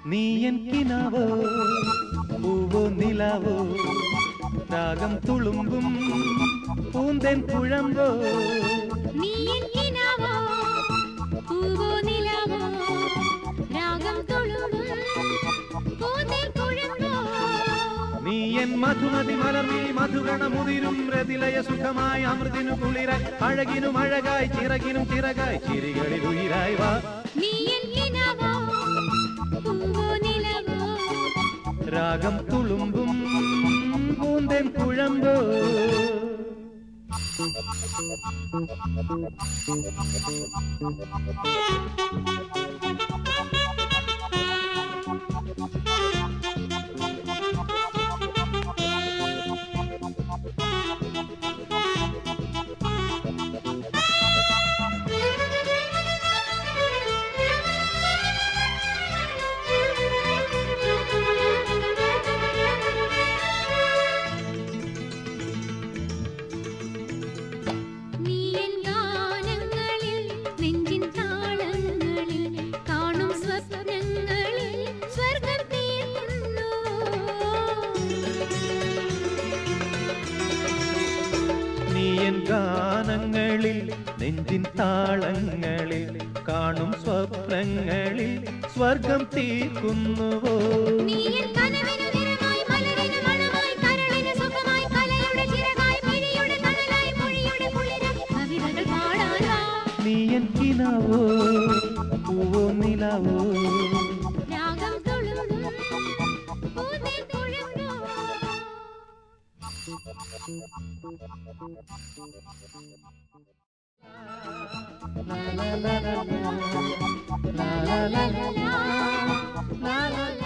നീ എൻ കിനാവോ പൂവോ നിലാവോ രാഗം തുളുമ്പും പൂന്തേൻ കുഴമ്പോ നീ എൻ കിനാവോ പൂവോ നിലാവോ രാഗം തുളുമ്പും പൂന്തേൻ കുഴമ്പോ നീ എൻ മധുമതി മലർന്നീ മധുഗണമുതിരും രതിലയ സുഖമായി അമൃതിനു കുളിരായി അഴകിനും അഴകായി ചിറകിനും ചിറകായി ചിരികളിൽ ഉയിരായി വാ നീ എൻ കിനാവോ പൂവോ നിലാവോ രാഗം തുളുമ്പും പൂന്തേൻ കുഴമ്പോ ഗാനങ്ങളിൽ നെഞ്ചിൻ താളങ്ങളിൽ കാണും സ്വപ്നങ്ങളിൽ സ്വർഗം തീർക്കുന്നുവോ നീ എൻ കനവിനു നിറമായി മലരിനു മണമായി കരളിനു സുഖമായി കലയുടെ ചിറകായി മിഴിയുടെ തണലായി മൊഴിയുടെ കുളിരായി കവിതകൾ പാടാനാ നീ എൻ കിനാവോ പൂവോ നിലാവോ രാഗം തുളുമ്പും പൂന്തേൻ കുഴമ്പോ la la la la la la la la la la la